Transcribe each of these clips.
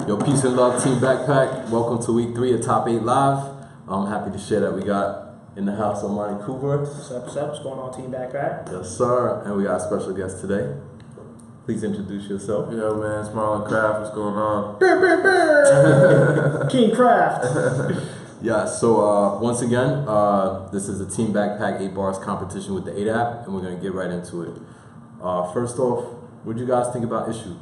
Yo, peace and love, Team Backpack. Welcome to week 3 of Top 8 Live. I'm happy to share that we got in the house Armani Cooper. What's up, What's going on, Team Backpack? Yes, sir. And we got a special guest today. Please introduce yourself. Yo, man, it's Marlon Craft. What's going on? King Craft. Yeah, so once again, this is the Team Backpack 8 Bars competition with the 8 app, and we're going to get right into it. First off, what do you guys think about Issue?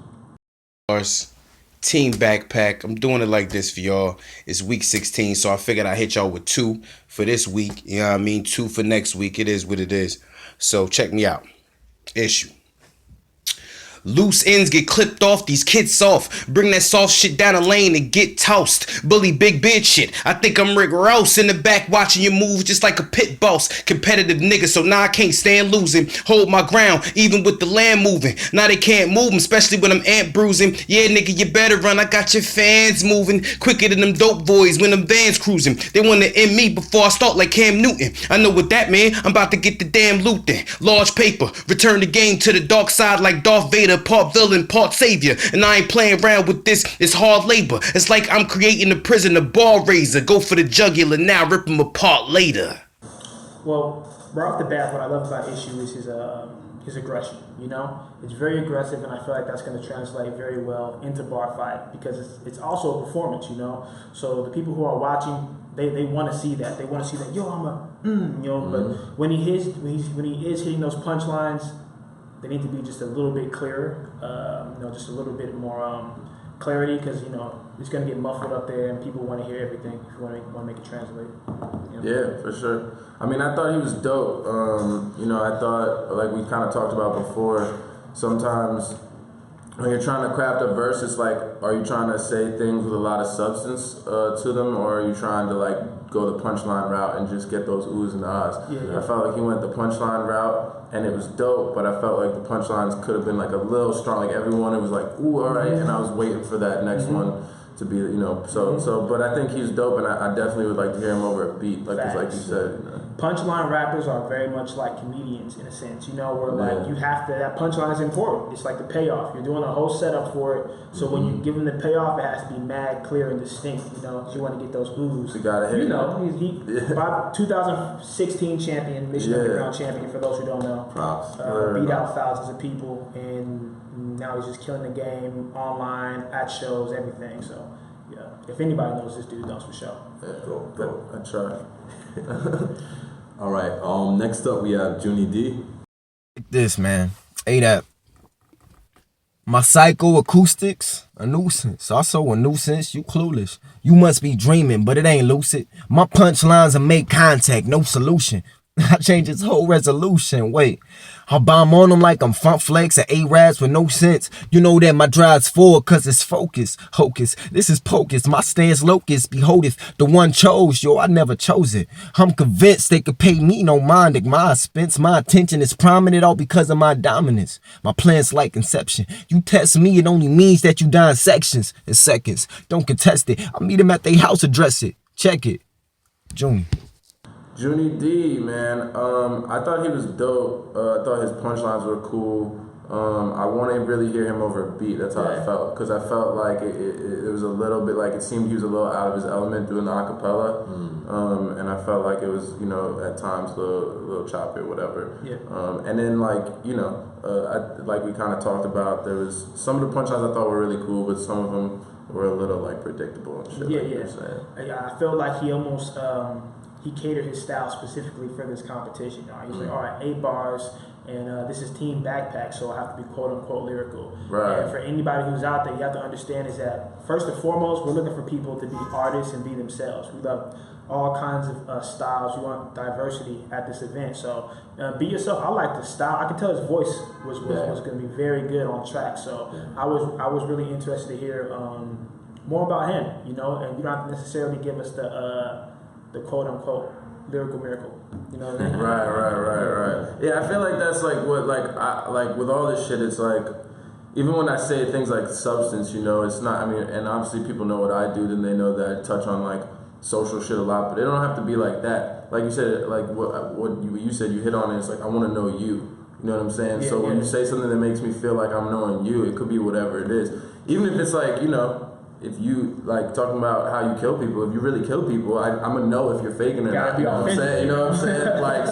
Team Backpack. I'm doing it like this for y'all. It's week 16, so I figured I'd hit y'all with 2 for this week. You know what I mean? 2 for next week. It is what it is. So check me out. Issue. Loose ends get clipped off, these kids soft. Bring that soft shit down the lane and get tossed. Bully big bitch shit. I think I'm Rick Ross in the back watching you move just like a pit boss. Competitive nigga, so now I can't stand losing. Hold my ground, even with the land moving. Now they can't move them, especially when I'm ant bruising. Yeah, nigga, you better run. I got your fans moving quicker than them dope boys when them vans cruising. They want to end me before I start like Cam Newton. I know what that mean. I'm about to get the damn loot then. Large paper, return the game to the dark side like Darth Vader. Part villain, part savior, and I ain't playing around with this. It's hard labor. It's like I'm creating a prison, a ball raiser. Go for the jugular now, rip them apart later. Well, right off the bat, what I love about Issue is his aggression. You know, it's very aggressive, and I feel like that's going to translate very well into bar fight because it's also a performance. You know, so the people who are watching, they want to see that. They want to see that. Yo, I'm a you know. But when he is hitting those punchlines, they need to be just a little bit clearer, you know, just a little bit more clarity, because you know it's gonna get muffled up there, and people want to hear everything. If you want to make it translate. You know? Yeah, for sure. I mean, I thought he was dope. You know, I thought, like we kind of talked about before, sometimes when you're trying to craft a verse, it's like, are you trying to say things with a lot of substance to them, or are you trying to like go the punchline route and just get those oohs and ahs? Yeah. I felt like he went the punchline route, and it was dope, but I felt like the punchlines could have been like a little strong. Like everyone, it was like, ooh, all right, and I was waiting for that next one to be, you know, so. But I think he's dope, and I definitely would like to hear him over a beat, like you said. You know. Punchline rappers are very much like comedians in a sense, you know, where like you have to, that punchline is important. It's like the payoff. You're doing a whole setup for it, so when you give him the payoff, it has to be mad, clear, and distinct, you know, so you want to get those oohs. You gotta hit. You know, he 2016 champion, Mission Underground champion, for those who don't know. Props. Beat out thousands of people, and now he's just killing the game online, at shows, everything, so yeah. If anybody knows this dude, knows for sure. Yeah, dope. I try. All right. Next up, we have Juny D. This man, A-Dap. My psychoacoustics, a nuisance. Also a nuisance, you clueless. You must be dreaming, but it ain't lucid. My punchlines are make contact, no solution. I change its whole resolution. Wait, I bomb on them like I'm Funk Flex and A-Rads with no sense. You know that my drive's forward cause it's focus. Hocus, this is pocus. My stance locust, beholdeth. The one chose, yo, I never chose it. I'm convinced they could pay me no mind at my expense. My attention is prominent all because of my dominance. My plan's like inception. You test me, it only means that you die in sections in seconds. Don't contest it. I'll meet him at their house, address it. Check it. Juny. Juny D, man, I thought he was dope. I thought his punchlines were cool. I want to really hear him over a beat. That's how I felt, because I felt like it was a little bit like, it seemed he was a little out of his element doing the acapella, and I felt like it was, you know, at times a little choppy or whatever. Yeah. And then like, you know, like we kind of talk about, there was some of the punchlines I thought were really cool, but some of them were a little like predictable and shit. Yeah, like yeah. You're saying. I felt like he almost he catered his style specifically for this competition. He's like, all right, 8 bars, and this is Team Backpack, so I have to be quote unquote lyrical. Right. And for anybody who's out there, you have to understand is that first and foremost, we're looking for people to be artists and be themselves. We love all kinds of styles. We want diversity at this event, so be yourself. I like the style. I can tell his voice was going to be very good on track. So I was really interested to hear more about him. You know, and you don't have to necessarily give us the quote unquote lyrical miracle, you know what I mean? Right. Yeah, I feel like that's like what, like with all this shit, it's like, even when I say things like substance, you know, it's not, I mean, and obviously people know what I do, then they know that I touch on like social shit a lot, but it don't have to be like that. Like you said, like what you said, you hit on it, it's like, I want to know you. You know what I'm saying? When you say something that makes me feel like I'm knowing you, it could be whatever it is. Even if it's like, you know, if you like talking about how you kill people, if you really kill people, I'm gonna know if you're faking it or not. You know what I'm saying? You know what I'm saying? Like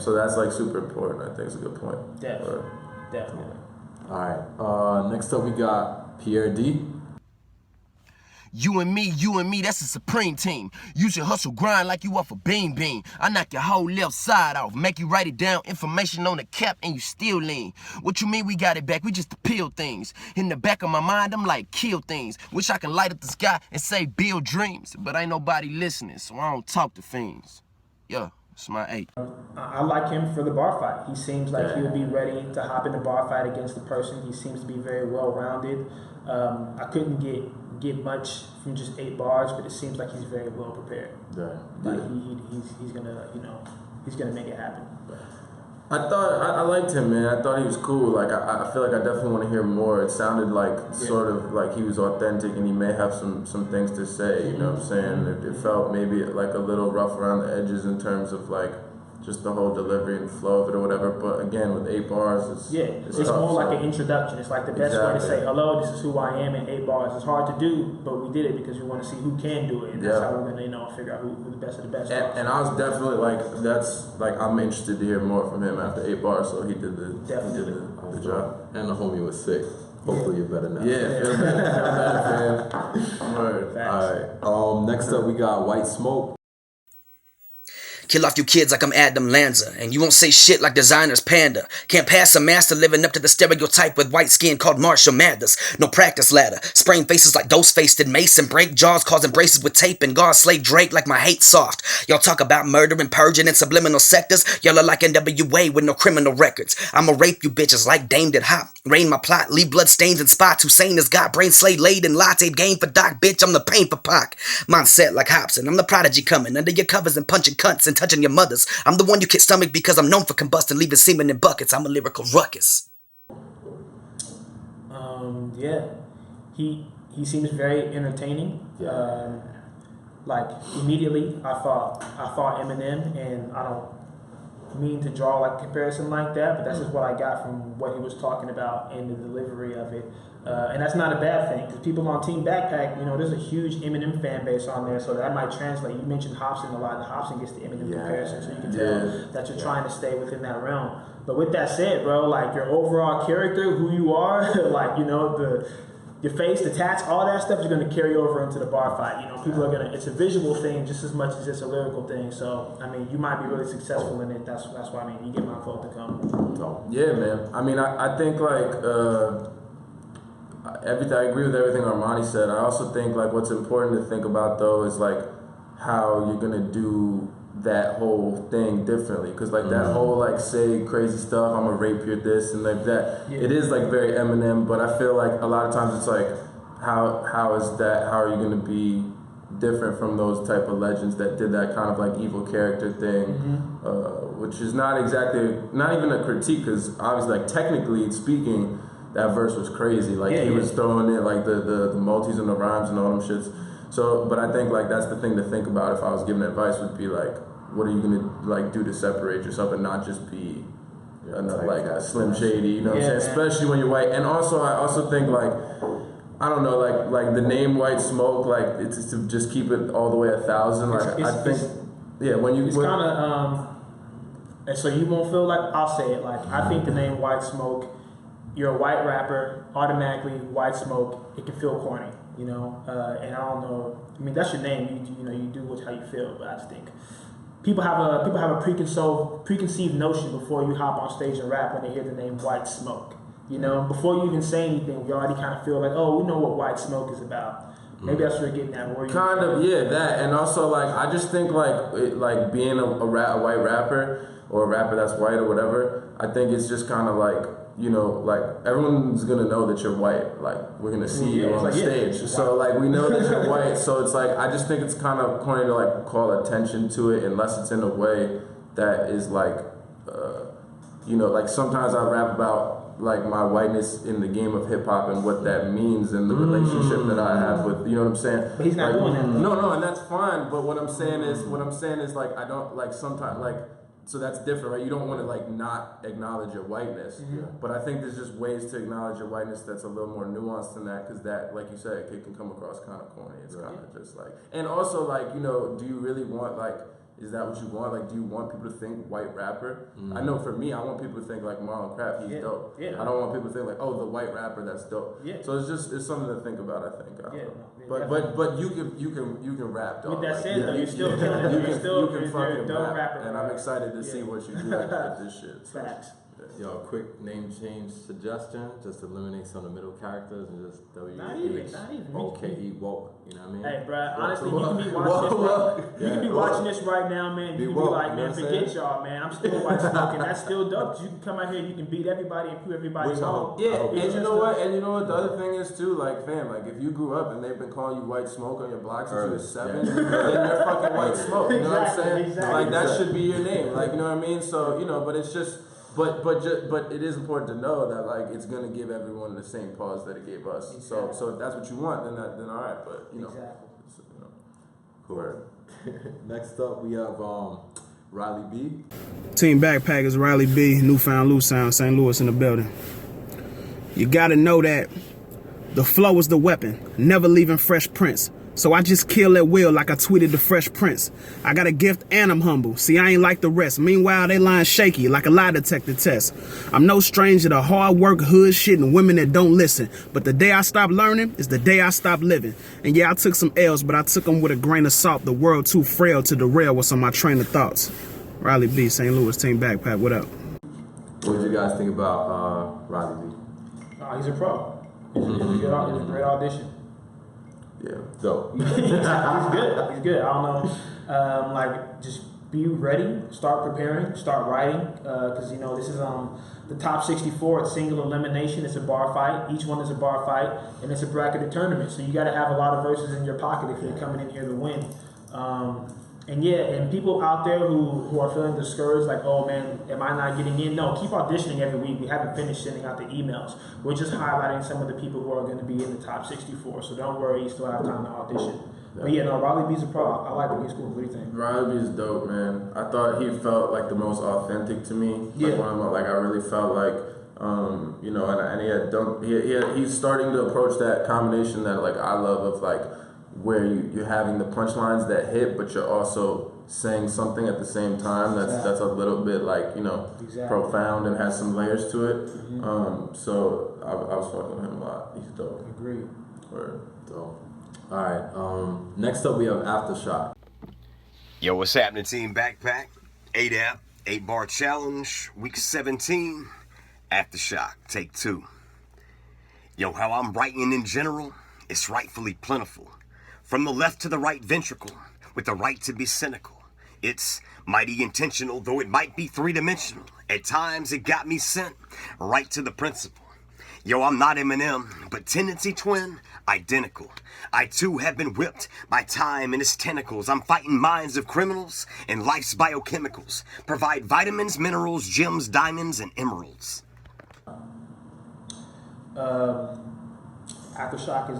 so that's like super important. I think it's a good point. Definitely. All right. Next up we got Pierre D. You and me, that's a supreme team. You should hustle grind like you up for bean. I knock your whole left side off, make you write it down, information on the cap, and you still lean. What you mean we got it back? We just appeal things. In the back of my mind, I'm like, kill things. Wish I could light up the sky and say build dreams, but ain't nobody listening, so I don't talk to fiends. Yeah, it's my 8. I like him for the bar fight. He seems like he'll be ready to hop in the bar fight against the person. He seems to be very well-rounded. I couldn't get much from just 8 bars, but it seems like he's very well prepared. Like he's gonna make it happen. I liked him, man. I thought he was cool. Like I feel like I definitely want to hear more. It sounded like sort of like he was authentic, and he may have some things to say. You know what I'm saying? It felt maybe like a little rough around the edges in terms of like just the whole delivery and flow of it or whatever. But again, with 8 bars, it's tough, more like an introduction. It's like the best way to say, hello, this is who I am in 8 bars. It's hard to do, but we did it because we want to see who can do it. And that's how we're going to, figure out who the best of the best are. And I was definitely I'm interested to hear more from him after 8 bars, so he did the job. And the homie was sick. Hopefully you're better now. Yeah, feel better, man. Word. All right. Next up we got White Smoke. Kill off you kids like I'm Adam Lanza, and you won't say shit like designer's panda. Can't pass a master living up to the stereotype with white skin called Marshall Mathers. No practice ladder, spraying faces like Ghostfaced and Mason, break jaws causing braces with tape, and guard slay Drake like my hate soft. Y'all talk about murder and purging in subliminal sectors, y'all are like NWA with no criminal records. I'ma rape you bitches like Dame did Hop. Rain my plot, leave blood stains in spots. Hussein has got brain slayed laid and latte game for Doc, bitch, I'm the pain for Pac. Mindset like Hobson, I'm the prodigy coming under your covers and punching cunts and touching your mothers. I'm the one you can't stomach because I'm known for combusting, leaving semen in buckets. I'm a lyrical ruckus. He seems very entertaining. Like immediately, I thought Eminem, and I don't mean to draw like a comparison like that, but that's just what I got from what he was talking about in the delivery of it. And that's not a bad thing, because people on Teambackpack, there's a huge Eminem fan base on there, so that might translate. You mentioned Hobson a lot. The Hobson gets the Eminem comparison, so you can tell that you're trying to stay within that realm. But with that said, bro, like your overall character, who you are, like your face, the tats, all that stuff is going to carry over into the bar fight. People are going to. It's a visual thing just as much as it's a lyrical thing. So I mean, you might be really successful in it. That's why you get my vote to come. Yeah, man. I mean, I think like. I agree with everything Armani said. I also think like what's important to think about though is like how you're gonna do that whole thing differently, because like that whole like say crazy stuff, I'm gonna rape your this and like that. It is like very Eminem, but I feel like a lot of times it's like how are you gonna be different from those type of legends that did that kind of like evil character thing, which is not even a critique, because obviously like technically speaking, that verse was crazy. Like he was throwing it like the multis and the rhymes and all them shits. So, but I think like that's the thing to think about if I was giving advice, would be like, what are you gonna like do to separate yourself and not just be another like a Slim Shady, you know what I'm saying? Especially when you're white. And also, I also think like, I don't know, like the name White Smoke, like it's to just keep it all the way 1,000. Like I think, when you, it's kind of and so you won't feel like, I'll say it, like I think the name White Smoke, you're a white rapper, automatically White Smoke, it can feel corny, and I don't know. I mean, that's your name. You do how you feel, but I just think people have a preconceived notion before you hop on stage and rap when they hear the name White Smoke. Before you even say anything, you already kind of feel like, oh, we know what White Smoke is about. Maybe that's what you're getting at. That, and also like I just think like being a white rapper or a rapper that's white or whatever, I think it's just kind of like, like everyone's gonna know that you're white. Like we're gonna see you on the stage, so like we know that you're white. So it's like I just think it's kind of corny to like call attention to it unless it's in a way that is like, like sometimes I rap about like my whiteness in the game of hip hop and what that means and the relationship that I have with, you know what I'm saying? But he's not doing that. No, and that's fine. But what I'm saying is like I don't like sometimes like. so that's different, right? You don't want to like not acknowledge your whiteness, but I think there's just ways to acknowledge your whiteness that's a little more nuanced than that, because that, like you said, it can come across kind of corny. It's kind of just like, and also like, you know, do you really want like, is that what you want? Like, do you want people to think white rapper? I know for me, I want people to think like Marlon Craft, he's dope. I don't want people to think like, oh, the white rapper, that's dope. So it's something to think about, I think. But you can rap, dog. With that like, said, though, you're still killing it. You can fucking dope rap, rapper, and I'm excited to see what you do with this shit. So. Facts. Yo, quick name change suggestion. Just eliminate some of the middle characters and just Not even. O-K-E, woke. You know what I mean? Hey, bro, honestly, you can be watching this right now, man. You can be like, man, forget y'all, man. I'm still white smoking. That's still dope. You can come out here, you can beat everybody and prove everybody's home. Yeah, and you know what? And you know what? The other thing is too, like, fam, like if you grew up and they've been calling you white smoke on your block since you were 7, then you're fucking white smoke. You know what I'm saying? Exactly. Like that should be your name. Like, you know what I mean? So, you know, but it's just. But it is important to know that like it's gonna give everyone the same pause that it gave us. Exactly. So if that's what you want, then all right. But you know, Cool. Next up we have Riley B. Teambackpack is Riley B. Newfound Loose Sound, St. Louis in the building. You gotta know that the flow is the weapon, never leaving Fresh Prince. So I just kill at will like I tweeted the Fresh Prince. I got a gift and I'm humble. See, I ain't like the rest. Meanwhile, they lying shaky like a lie detector test. I'm no stranger to hard work, hood shit, and women that don't listen. But the day I stop learning is the day I stop living. And yeah, I took some L's, but I took them with a grain of salt. The world too frail to derail what's on my train of thoughts. Riley B, St. Louis, Teambackpack, what up? What did you guys think about Riley B? He's a pro. It's a great audition. yeah. Dope. He's good. I don't know. Like, just be ready. Start preparing. Start writing. Because you know this is the top 64. It's single elimination. It's a bar fight. Each one is a bar fight, and it's a bracketed tournament. So you got to have a lot of verses in your pocket if you're coming in here to win. And yeah, and people out there who are feeling discouraged, like, oh man, am I not getting in? No, keep auditioning every week. We haven't finished sending out the emails. We're just highlighting some of the people who are going to be in the top 64. So don't worry, you still have time to audition. But yeah, no, Riley B's a pro. I like him. He's cool. What do you think? Riley B's dope, man. I thought he felt like the most authentic to me. Yeah. Like I really felt like, you know, and he had done. He's starting to approach that combination that like I love of like, where you're having the punchlines that hit, but you're also saying something at the same time that's a little bit like, you know, profound and has some layers to it. So I was fucking with him a lot. He's dope. Agreed. Word. Dope. All right. Next up we have Aftershock. Yo, what's happening, Teambackpack? 8-app, 8-bar challenge, week 17, Aftershock, take 2. Yo, how I'm writing in general, it's rightfully plentiful. From the left to the right ventricle, with the right to be cynical. It's mighty intentional, though it might be three-dimensional. At times it got me sent right to the principle. Yo, I'm not Eminem, but tendency twin, identical. I too have been whipped by time and its tentacles. I'm fighting minds of criminals and life's biochemicals. Provide vitamins, minerals, gems, diamonds, and emeralds. Aftershock is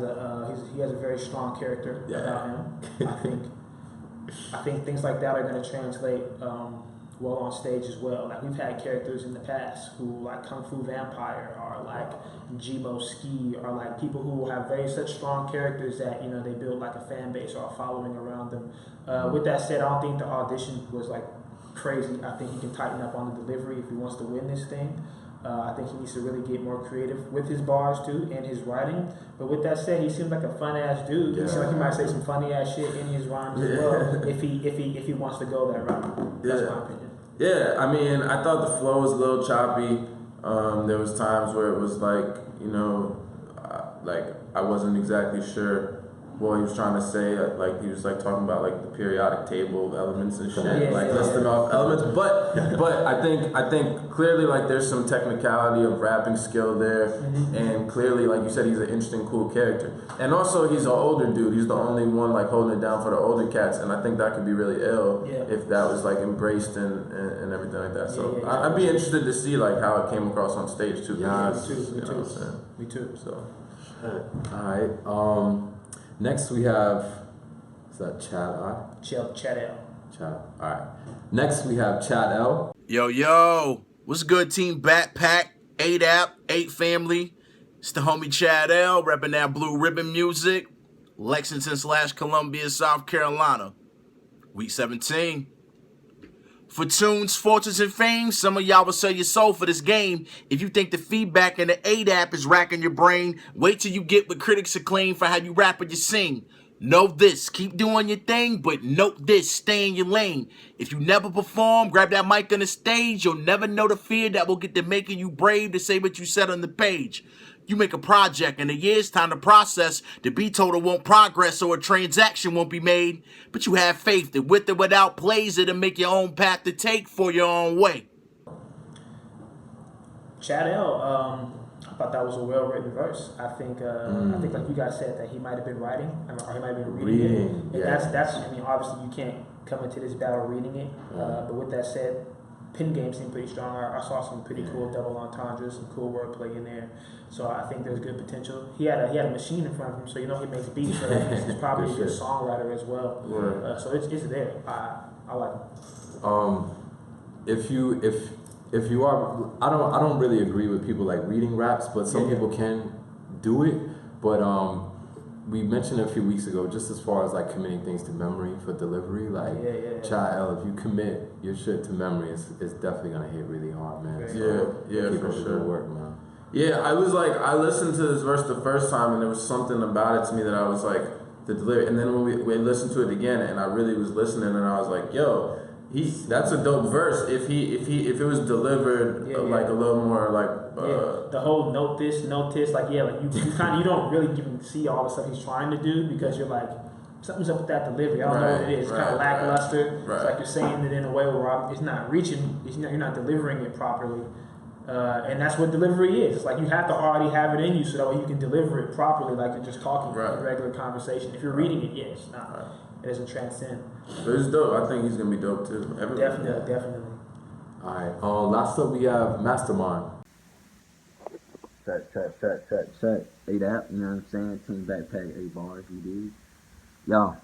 he has a very strong character about him. I think things like that are going to translate well on stage as well. Like we've had characters in the past who like Kung Fu Vampire or like Jibo Ski or like people who have such strong characters that you know they build like a fan base or a following around them. With that said, I don't think the audition was like crazy. I think he can tighten up on the delivery if he wants to win this thing. I think he needs to really get more creative with his bars too and his writing. But with that said, he seems like a fun ass dude. He seems like he might say some funny ass shit in his rhymes as well if he wants to go that route. That's my opinion. Yeah, I mean, I thought the flow was a little choppy. There was times where it was like, you know, like I wasn't exactly sure what he was trying to say. Like he was like talking about like the periodic table of elements and shit, listing off elements. But I think clearly like there's some technicality of rapping skill there, and clearly like you said, he's an interesting, cool character. And also he's an older dude. He's the only one like holding it down for the older cats, and I think that could be really ill if that was like embraced and everything like that. So I'd be interested to see like how it came across on stage too. Me too. So. All right. Next we have, is that Chadel? Chadel. Chad. All right. Next we have Chadel. Yo, what's good, Teambackpack, 8-App, 8 Family? It's the homie Chadel, repping that Blue Ribbon music, Lexington/Columbia, South Carolina. Week 17. For tunes, fortunes, and fame, some of y'all will sell your soul for this game. If you think the feedback in the 8-App is racking your brain, wait till you get what critics acclaim for how you rap or you sing. Know this, keep doing your thing, but note this, stay in your lane. If you never perform, grab that mic on the stage, you'll never know the fear that will get to making you brave to say what you said on the page. You make a project and a year's time to process, the beat total won't progress or a transaction won't be made, but you have faith that with or without plays it'll make your own path to take for your own way. Chadel, I thought that was a well-written verse. I think like you guys said, that he might have been writing, or he might have been reading it. And yeah. that's. I mean, obviously you can't come into this battle reading it. But with that said, pen game seemed pretty strong. I saw some pretty cool double entendres, some cool wordplay in there. So I think there's good potential. He had a machine in front of him, so you know he makes beats. So that means he's probably a good songwriter as well. So it's there. I like him. If you are, I don't really agree with people like reading raps, but some people can do it. But we mentioned a few weeks ago, just as far as like committing things to memory for delivery, like Chadel, if you commit your shit to memory, it's definitely gonna hit really hard, man. Yeah, for sure. Work, man. Yeah, I listened to this verse the first time, and there was something about it to me that I was like, the delivery. And then when we listened to it again, and I really was listening, and I was like, yo, that's a dope verse. If it was delivered like a little more like the whole note this, like you don't really even see all the stuff he's trying to do, because you're like, something's up with that delivery. I don't know what it is. It's kind of lackluster. It's like you're saying it in a way where it's not reaching. You're not delivering it properly. And that's what delivery is. It's like you have to already have it in you, so that way you can deliver it properly, like you're just talking in a regular conversation. If you're reading it, it doesn't transcend. But it's dope. I think he's gonna be dope too. Definitely. All right. Last up we have Mastermind. Check. 8-App, you know what I'm saying? Teambackpack, 8 bars, you dig? Yo.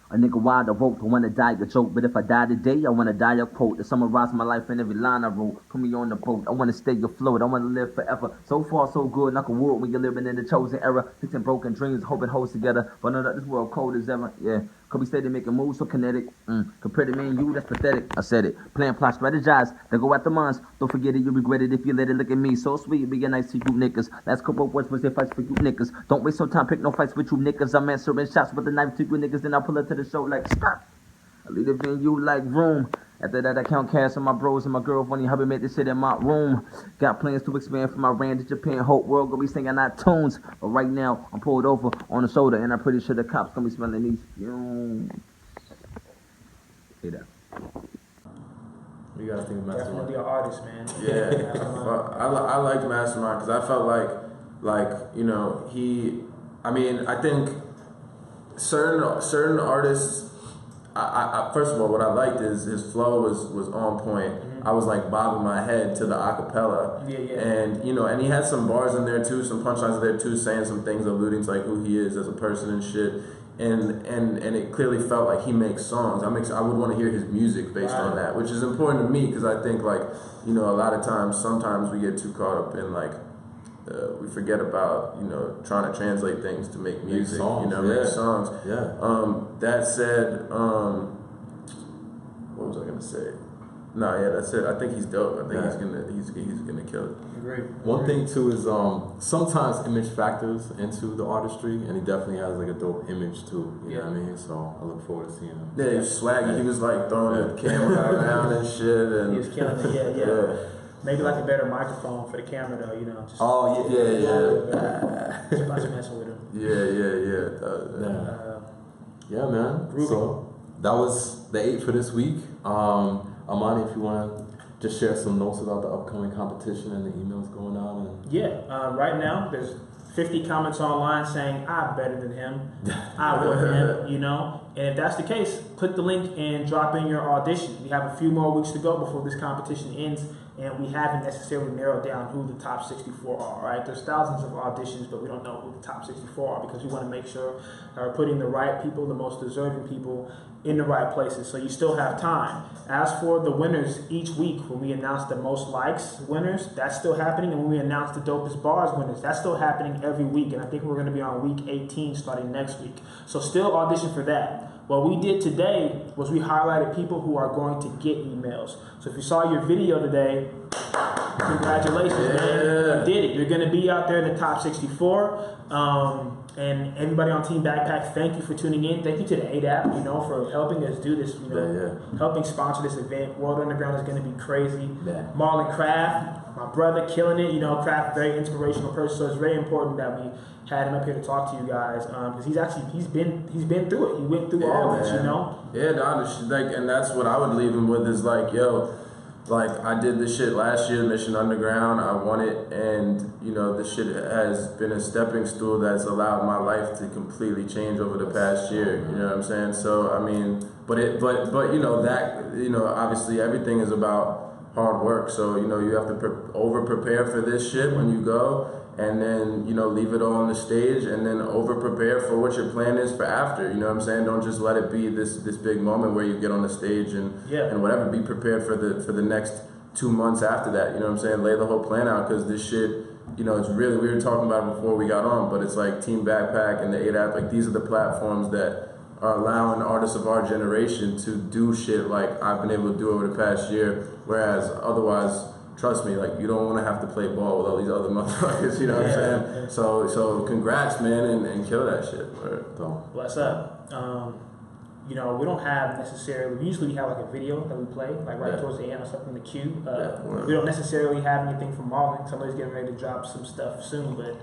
A nigga wild awoke, I wanna die a joke, but if I die today, I wanna die a quote. To summarize my life in every line I wrote, put me on the boat, I wanna stay afloat, I wanna live forever. So far so good, knock a wood when you're living in the chosen era. Fixing broken dreams, hoping holds together, but none of this world cold as ever, yeah. Could we steady making moves so kinetic? Compared to me and you, that's pathetic. I said it. Plan, plot, strategize. Then go at the months. Don't forget it, you regret it if you let it. Look at me, so sweet, being nice to you niggas. Last couple of words was their fights for you niggas. Don't waste no time, pick no fights with you niggas. I'm answering shots with a knife to you niggas, then I pull up to the show like stop. I leave the venue like room. After that, I count cash on my bros and my girl funny how we made this shit in my room. Got plans to expand from Iran to Japan. Hope world gonna be singing our tunes. But right now, I'm pulled over on the shoulder, and I'm pretty sure the cops gonna be smelling these fumes. Hey there. What do you guys think of Mastermind? Definitely an artist, man. Yeah, I liked Mastermind because I felt like you know I think certain artists. I first of all, what I liked is his flow was on point. I was like bobbing my head to the acapella, and and he had some bars in there too, some punchlines in there too, saying some things alluding to like who he is as a person and shit. And it clearly felt like he makes songs. I would want to hear his music based on that, which is important to me because I think like a lot of times, sometimes we get too caught up in like we forget about trying to translate things to make music, make songs. That said, what was I gonna say? That's it. I think he's dope. I think he's gonna kill it. Great. One thing too is sometimes image factors into the artistry, and he definitely has like a dope image too. You know what I mean? So I look forward to seeing him. Yeah, he was swaggy. He was like throwing the camera around and shit, and he was killing it. Yeah. Maybe like a better microphone for the camera though. Just just messing with him. Yeah, man. Groovy. So that was the 8 for this week. Armani, if you want to just share some notes about the upcoming competition and the emails going on. Right now there's 50 comments online saying I'm better than him, I win him, And if that's the case, click the link and drop in your audition. We have a few more weeks to go before this competition ends. and we haven't necessarily narrowed down who the top 64 are, right? There's thousands of auditions, but we don't know who the top 64 are because we want to make sure that we're putting the right people, the most deserving people, in the right places. So you still have time. As for the winners each week, when we announce the most likes winners, that's still happening. And when we announce the dopest bars winners, that's still happening every week. And I think we're going to be on week 18 starting next week. So still audition for that. What we did today was we highlighted people who are going to get emails. So if you saw your video today, congratulations, man. You did it. You're going to be out there in the top 64. And everybody on Teambackpack, thank you for tuning in. Thank you to the ADAP, you know, for helping us do this, you know, helping sponsor this event. World Underground is going to be crazy. Marlon Craft, my brother, killing it. You know, Craft, very inspirational person. So it's very important that we had him up here to talk to you guys because he's been through it. He went through all of this, you know. Yeah, like, and that's what I would leave him with is like, yo. Like, I did this shit last year, Mission Underground, I won it, and, you know, this shit has been a stepping stool that's allowed my life to completely change over the past year, you know what I'm saying? So, I mean, but you know, that, you know, obviously everything is about hard work, so, you know, you have to over-prepare for this shit when you go, and then, you know, leave it all on the stage, and then over-prepare for what your plan is for after, you know what I'm saying? Don't just let it be this big moment where you get on the stage and whatever. Be prepared for the next 2 months after that, you know what I'm saying? Lay the whole plan out, because this shit, you know, it's really, we were talking about it before we got on, but it's like Teambackpack and the ADAP, like these are the platforms that are allowing artists of our generation to do shit like I've been able to do over the past year, whereas otherwise, trust me, like, you don't want to have to play ball with all these other motherfuckers, you know what I'm saying? So congrats, man, and kill that shit. Bless up. You know, we don't have necessarily, usually we have like a video that we play, like right towards the end or something, the cue. We don't necessarily have anything from Marlon. Somebody's getting ready to drop some stuff soon, but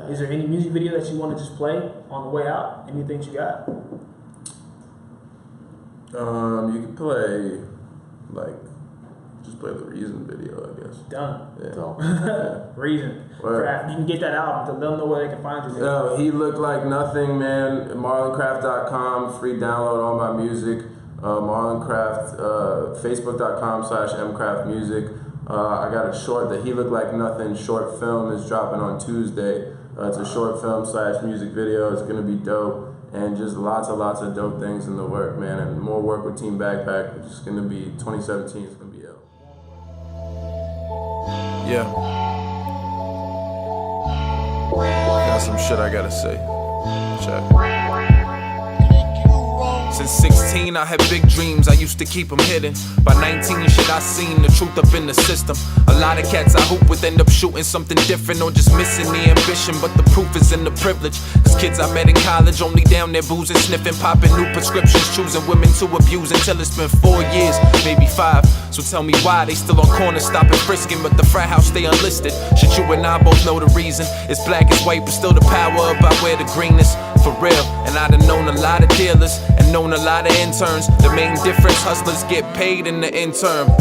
is there any music video that you want to just play on the way out? Anything you got? You can play, like, just play the Reason video, I guess. Done. Yeah. Reason. You can get that album to let them know where they can find you. Yo, He Looked Like Nothing, man. MarlonCraft.com, free download all my music. MarlonCraft, Facebook.com/mcraftmusic. I got a short, the He Looked Like Nothing short film is dropping on Tuesday. It's a short film / music video. It's gonna be dope. And just lots of dope things in the work, man. And more work with Teambackpack, which is gonna be 2017. It's gonna be out. Yeah. Got some shit I gotta say. Check. Since 16, I had big dreams, I used to keep them hidden. By 19, shit, I seen the truth up in the system. A lot of cats I hoop with end up shooting something different or just missing the ambition, but the proof is in the privilege. Cause kids I met in college only down there boozing, sniffing, popping new prescriptions, choosing women to abuse until it's been 4 years, maybe 5. So tell me why they still on corners stopping frisking, but the frat house stay unlisted. Shit, you and I both know the reason. It's black as white, but still the power about where the green is. For real, and I done known a lot of dealers and known a lot of interns. The main difference, hustlers get paid in the interim.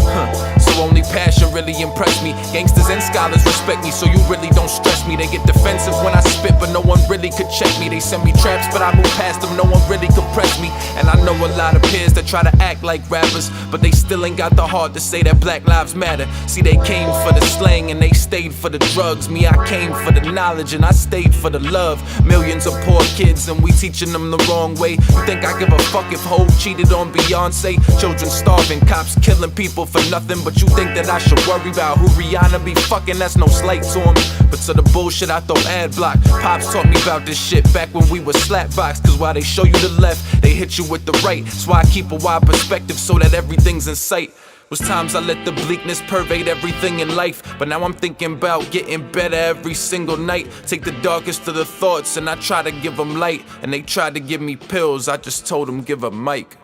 So only passion really impressed me. Gangsters and scholars respect me, so you really don't stress me. They get defensive when I spit, but no one really could check me. They send me traps, but I move past them, no one really could press me. And I know a lot of peers that try to act like rappers, but they still ain't got the heart to say that Black Lives Matter. See, they came for the slang and they stayed for the drugs. Me, I came for the knowledge and I stayed for the love. Millions of poor kids and we teaching them the wrong way. You think I give a fuck if Ho cheated on Beyonce? Children starving, cops killing people for nothing, but you think that I should worry about who Rihanna be fucking? That's no slight to him, but to the bullshit I throw ad block. Pops taught me about this shit back when we were slapbox, cause while they show you the left, they hit you with the right. That's why I keep a wide perspective so that everything's in sight. Was times I let the bleakness pervade everything in life, but now I'm thinking about getting better every single night. Take the darkest of the thoughts and I try to give them light, and they tried to give me pills, I just told them give a mic.